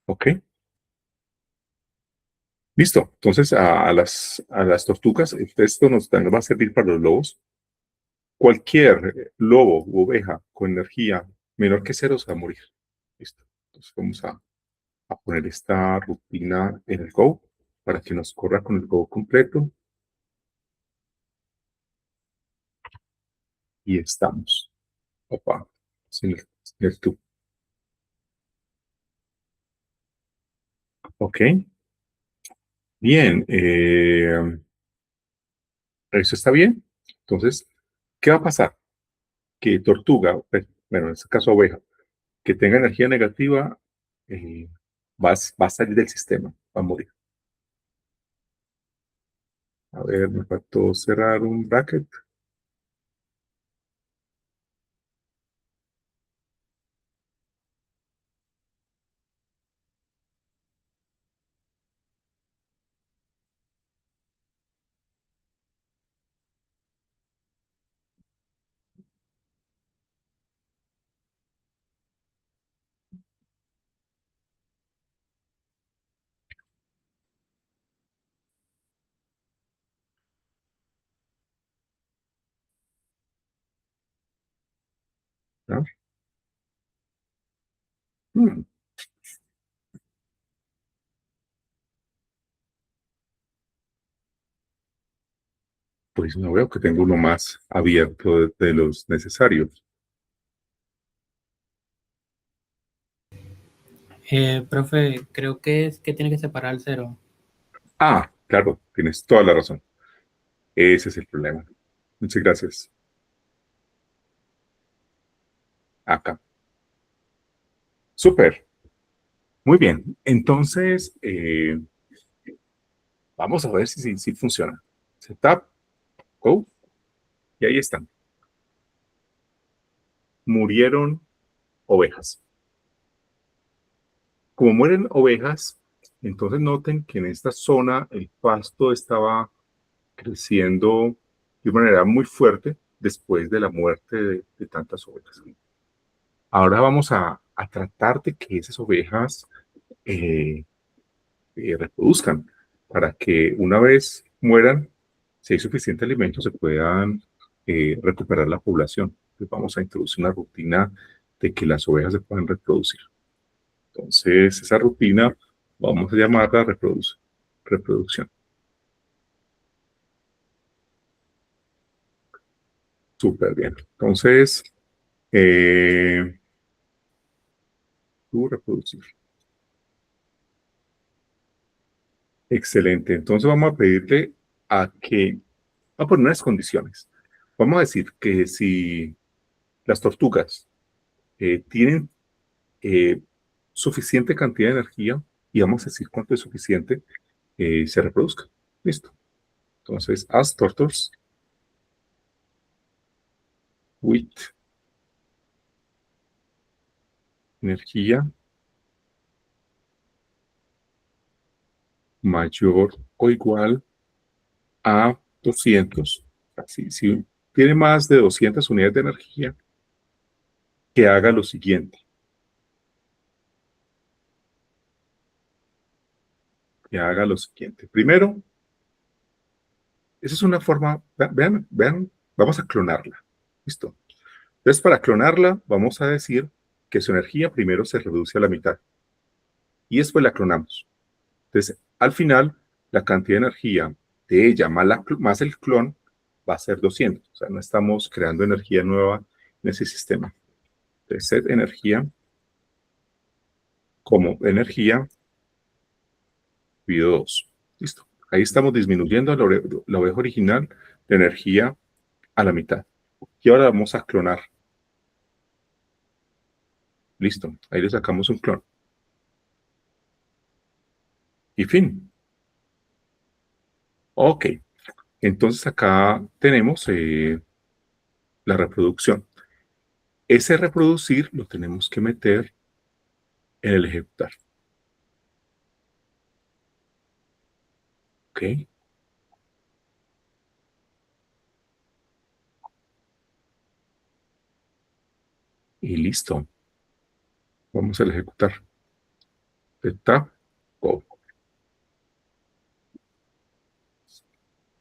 ¿Ok? Listo. Entonces, a las tortugas, esto nos también va a servir para los lobos. Cualquier lobo u oveja con energía menor que cero se va a morir. Listo. Entonces, vamos a poner esta rutina en el Go para que nos corra con el Go completo. Y estamos. Opa, sin el tú. Ok, bien. Eso está bien. Entonces, ¿qué va a pasar? Que tortuga, bueno, en este caso oveja, que tenga energía negativa, eh, va a salir del sistema, va a morir. A ver, me faltó cerrar un bracket. ¿No? Hmm, pues no veo que tengo uno más abierto de los necesarios. Profe, creo que es que tiene que separar el cero. Ah, claro, tienes toda la razón. Ese es el problema. Muchas gracias. Acá. Súper. Muy bien. Entonces, vamos a ver si funciona. Setup, go, y ahí están. Murieron ovejas. Como mueren ovejas, entonces noten que en esta zona el pasto estaba creciendo de una manera muy fuerte después de la muerte de tantas ovejas. Ahora vamos a tratar de que esas ovejas eh, reproduzcan para que una vez mueran, si hay suficiente alimento, se puedan recuperar la población. Entonces vamos a introducir una rutina de que las ovejas se puedan reproducir. Entonces, esa rutina vamos a llamarla reproducción. Súper bien. Entonces, eh, tú reproducir. Excelente. Entonces vamos a pedirle vamos a poner unas condiciones. Vamos a decir que si las tortugas tienen eh, suficiente cantidad de energía, y vamos a decir cuánto es suficiente, se reproduzca. Listo. Entonces, as turtles with energía mayor o igual a 200. Así, si tiene más de 200 unidades de energía, que haga lo siguiente. Que haga lo siguiente. Primero, esa es una forma, vean, vamos a clonarla. Listo. Entonces, para clonarla, vamos a decir que su energía primero se reduce a la mitad y después la clonamos. Entonces, al final, la cantidad de energía de ella más el clon va a ser 200. O sea, no estamos creando energía nueva en ese sistema. Entonces, set energía como energía pido 2. Listo. Ahí estamos disminuyendo la oveja original de energía a la mitad. Y ahora vamos a clonar. Listo. Ahí le sacamos un clon. Y fin. Ok. Entonces acá tenemos la reproducción. Ese reproducir lo tenemos que meter en el ejecutar. Ok. Y listo. Vamos al ejecutar. Está. Go.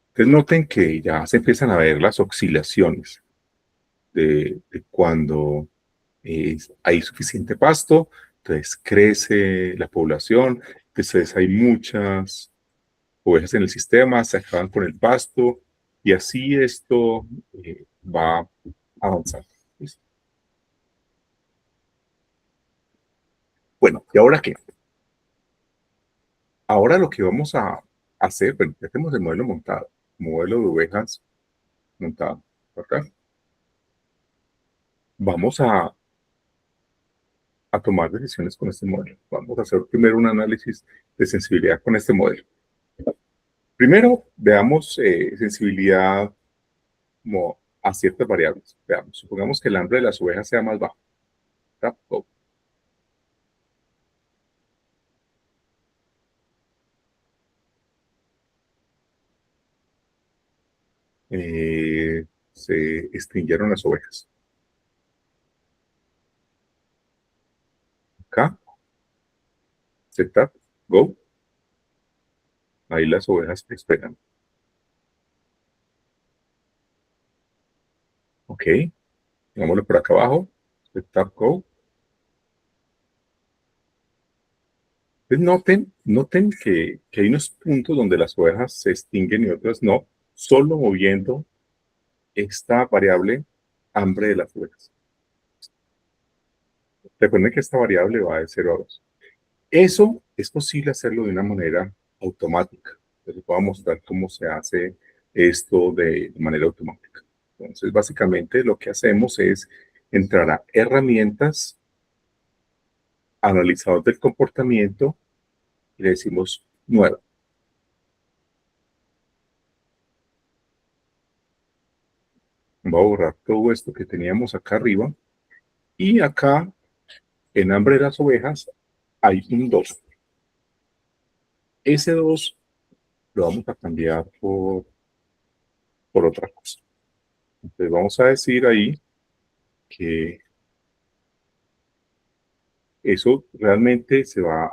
Entonces noten que ya se empiezan a ver las oscilaciones de cuando hay suficiente pasto, entonces crece la población, entonces hay muchas ovejas en el sistema, se acaban con el pasto y así esto va avanzando. ¿Listo? Bueno, ¿y ahora qué? Ahora lo que vamos a hacer, bueno, ya tenemos el modelo montado, modelo de ovejas montado, ¿verdad? Vamos a tomar decisiones con este modelo. Vamos a hacer primero un análisis de sensibilidad con este modelo. Primero, veamos sensibilidad como a ciertas variables. Veamos, supongamos que el hambre de las ovejas sea más bajo. Go. Se extinguieron las ovejas. Acá, setup, go. Ahí las ovejas esperan. Ok, vámonos por acá abajo. Setup, go. Entonces noten que hay unos puntos donde las ovejas se extinguen y otras no, solo moviendo esta variable hambre de las ovejas. Recuerden que esta variable va de 0 a 2. Eso es posible hacerlo de una manera automática. Les voy a mostrar cómo se hace esto de manera automática. Entonces, básicamente lo que hacemos es entrar a herramientas, analizador del comportamiento y le decimos nueva. Voy a borrar todo esto que teníamos acá arriba y acá en hambre de las ovejas hay un 2. Ese 2 lo vamos a cambiar por otra cosa. Entonces vamos a decir ahí que eso realmente se va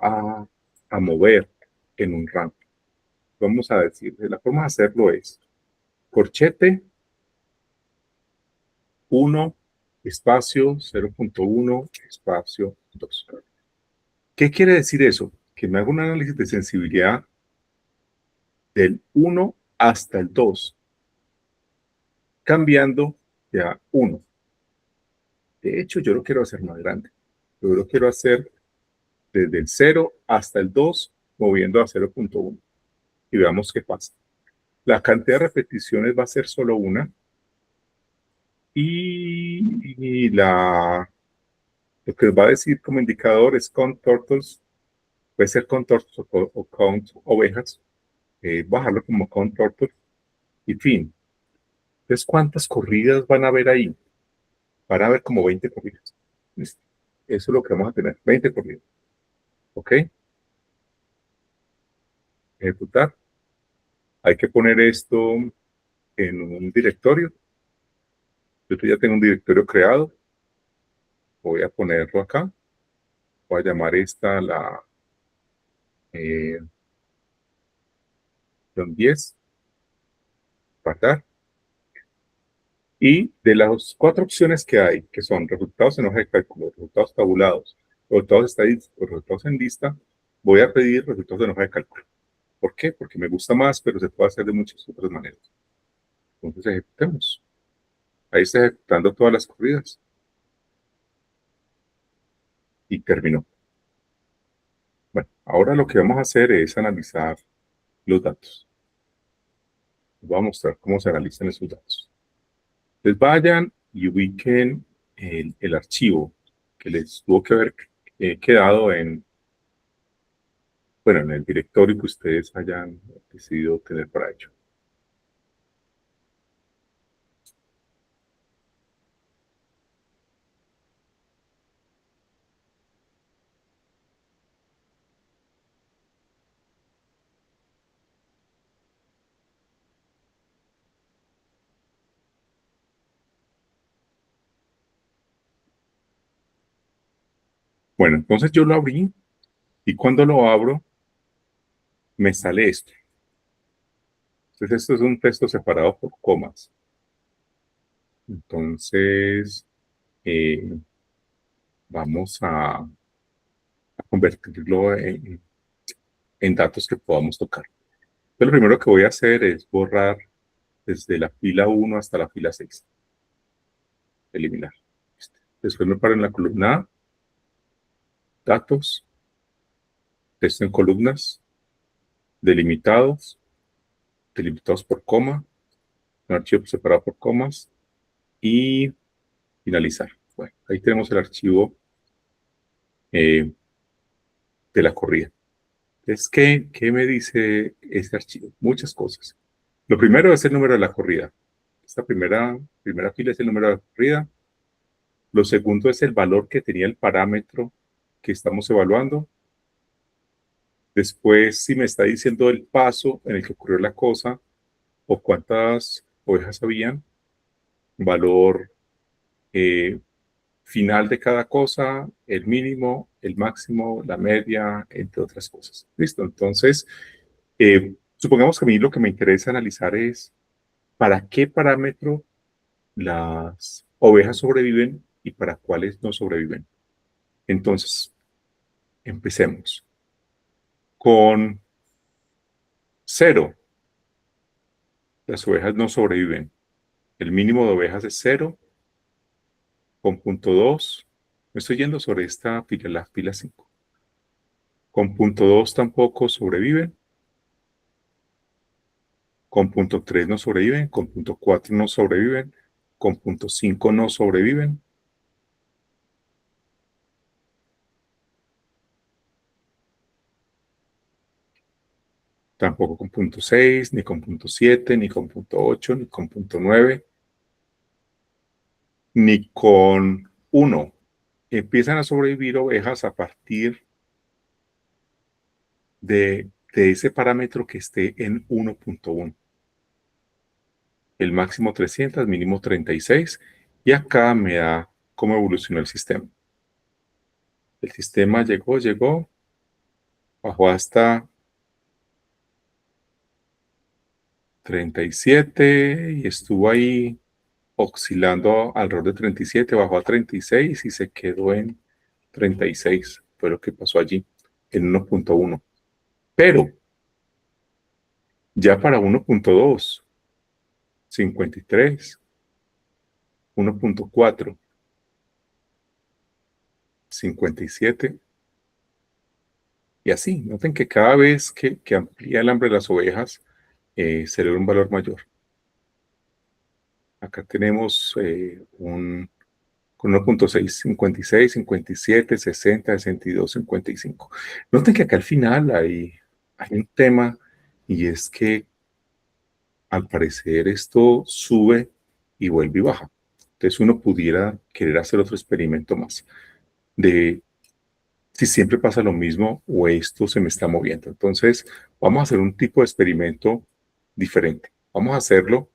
a mover en un rango. Vamos a decir, la forma de hacerlo es corchete 1, espacio 0.1, espacio 2. ¿Qué quiere decir eso? Que me hago un análisis de sensibilidad del 1 hasta el 2, cambiando ya 1. De hecho, yo lo quiero hacer más grande. Yo lo quiero hacer desde el 0 hasta el 2, moviendo a 0.1. Y veamos qué pasa. La cantidad de repeticiones va a ser solo una. Y lo que va a decir como indicador es count turtles. Puede ser count turtles o count ovejas. Bajarlo como count turtles. Y fin. Entonces, ¿cuántas corridas van a haber ahí? Van a haber como 20 corridas. ¿Listo? Eso es lo que vamos a tener. 20 corridas. ¿Ok? Ejecutar. Hay que poner esto en un directorio. Yo ya tengo un directorio creado. Voy a ponerlo acá. Voy a llamar esta la 10. Guardar. Y de las 4 opciones que hay, que son resultados en hoja de cálculo, resultados tabulados, resultados estadísticos, resultados en lista, voy a pedir resultados en hoja de cálculo. ¿Por qué? Porque me gusta más, pero se puede hacer de muchas otras maneras. Entonces ejecutemos. Ahí está ejecutando todas las corridas. Y terminó. Bueno, ahora lo que vamos a hacer es analizar los datos. Les voy a mostrar cómo se analizan esos datos. Les vayan y ubiquen el archivo que les tuvo que haber quedado bueno, en el directorio que ustedes hayan decidido tener para ello. Bueno, entonces yo lo abrí y cuando lo abro me sale esto. Entonces esto es un texto separado por comas. Entonces vamos a convertirlo en datos que podamos tocar. Entonces, lo primero que voy a hacer es borrar desde la fila 1 hasta la fila 6. Eliminar. Después me paro en la columna A, datos, texto en columnas, delimitados, delimitados por coma, un archivo separado por comas y finalizar. Bueno, ahí tenemos el archivo de la corrida. Entonces, ¿qué me dice este archivo? Muchas cosas. Lo primero es el número de la corrida. Esta primera fila es el número de la corrida. Lo segundo es el valor que tenía el parámetro que estamos evaluando. Después, si me está diciendo el paso en el que ocurrió la cosa o cuántas ovejas habían, valor final de cada cosa, el mínimo, el máximo, la media, entre otras cosas. Listo. Entonces, supongamos que a mí lo que me interesa analizar es para qué parámetro las ovejas sobreviven y para cuáles no sobreviven. Entonces, empecemos. Con 0, las ovejas no sobreviven. El mínimo de ovejas es 0. Con punto 2, me estoy yendo sobre esta fila, la fila 5. Con punto 2 tampoco sobreviven. Con punto 3 no sobreviven. Con punto 4 no sobreviven. Con punto 5 no sobreviven. Tampoco con punto 6, ni con punto 7, ni con punto 8, ni con punto 9, ni con 1. Empiezan a sobrevivir ovejas a partir de ese parámetro que esté en 1.1. El máximo 300, mínimo 36, y acá me da cómo evolucionó el sistema. El sistema llegó, bajó hasta 37 y estuvo ahí oscilando alrededor de 37, bajó a 36 y se quedó en 36. Fue lo que pasó allí, en 1.1. Pero ya para 1.2, 53, 1.4, 57, y así. Noten que cada vez que amplía el hambre de las ovejas, se le da un valor mayor. Acá tenemos con 1.6, 56, 57, 60, 62, 55. Noten que acá al final hay un tema, y es que al parecer esto sube y vuelve y baja. Entonces uno pudiera querer hacer otro experimento más de si siempre pasa lo mismo o esto se me está moviendo. Entonces vamos a hacer un tipo de experimento diferente. Vamos a hacerlo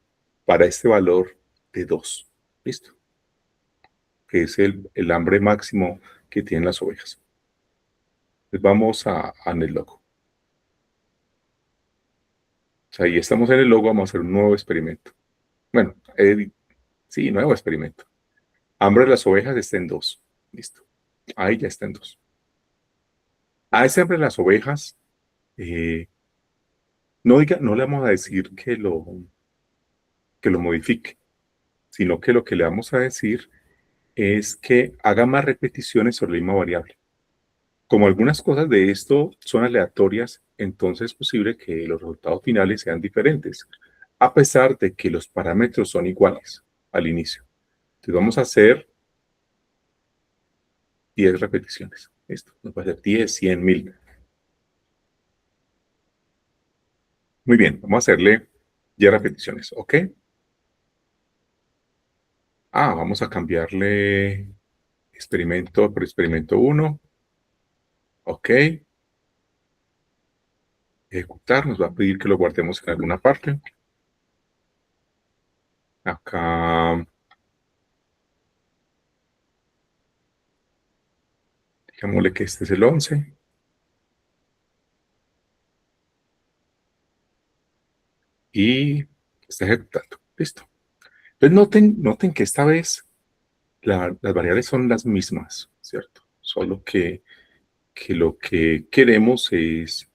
para este valor de 2. ¿Listo? Que es el hambre máximo que tienen las ovejas. Entonces vamos en el logo. O sea, ahí estamos en el logo, vamos a hacer un nuevo experimento. Bueno, sí, nuevo experimento. Hambre de las ovejas está en 2. Listo. Ahí ya está en 2. A ese hambre de las ovejas, No le vamos a decir que lo modifique, sino que lo que le vamos a decir es que haga más repeticiones sobre la misma variable. Como algunas cosas de esto son aleatorias, entonces es posible que los resultados finales sean diferentes, a pesar de que los parámetros son iguales al inicio. Entonces vamos a hacer 10 repeticiones. Esto nos va a hacer 10, 100, 1000. Muy bien, vamos a hacerle 10 repeticiones, ¿ok? Vamos a cambiarle experimento por experimento 1. Ok. Ejecutar, nos va a pedir que lo guardemos en alguna parte. Acá, digámosle que este es el 11. Y está ejecutando. Listo. Entonces noten que esta vez las variables son las mismas, ¿cierto? Solo que lo que queremos es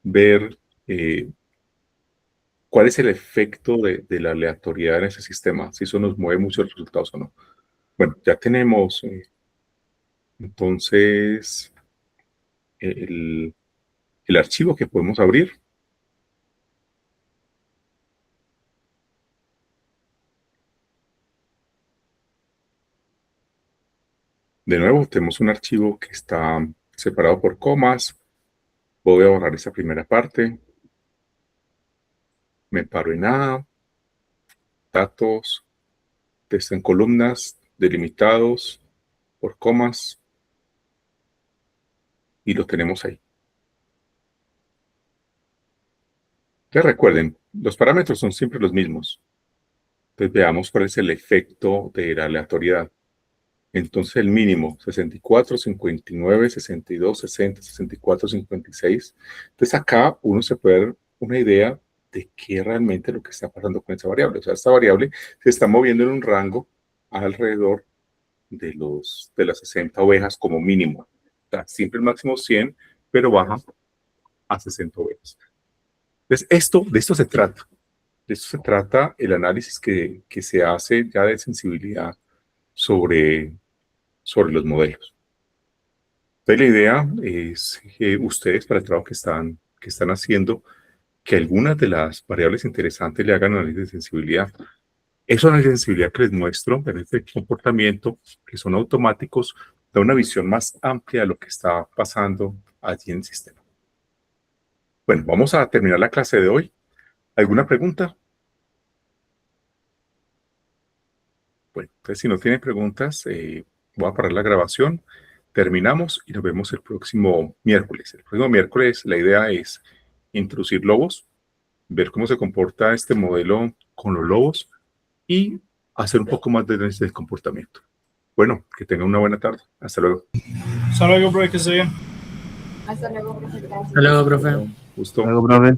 ver cuál es el efecto de la aleatoriedad en ese sistema, si eso nos mueve mucho los resultados o no. Bueno, ya tenemos entonces el archivo que podemos abrir. De nuevo, tenemos un archivo que está separado por comas. Voy a borrar esa primera parte. Me paro en A, datos, texto en columnas, delimitados por comas, y lo tenemos ahí. Entonces recuerden, los parámetros son siempre los mismos. Entonces veamos cuál es el efecto de la aleatoriedad. Entonces el mínimo, 64, 59, 62, 60, 64, 56. Entonces acá uno se puede dar una idea de qué realmente es lo que está pasando con esa variable. O sea, esta variable se está moviendo en un rango alrededor de las 60 ovejas como mínimo. O sea, siempre el máximo 100, pero baja a 60 ovejas. Entonces, de esto se trata. De esto se trata el análisis que se hace ya de sensibilidad sobre los modelos. Entonces, la idea es que ustedes, para el trabajo que están haciendo, que algunas de las variables interesantes le hagan análisis de sensibilidad. Esos análisis de sensibilidad que les muestro, análisis de comportamiento, que son automáticos, da una visión más amplia de lo que está pasando allí en el sistema. Bueno, vamos a terminar la clase de hoy. ¿Alguna pregunta? Bueno, entonces si no tienen preguntas, voy a parar la grabación. Terminamos y nos vemos el próximo miércoles. El próximo miércoles la idea es introducir lobos, ver cómo se comporta este modelo con los lobos y hacer un poco más de análisis del comportamiento. Bueno, que tengan una buena tarde. Hasta luego. Hasta luego, profe, que se bien. Hasta luego, profe. Gusto. Hasta luego, profe.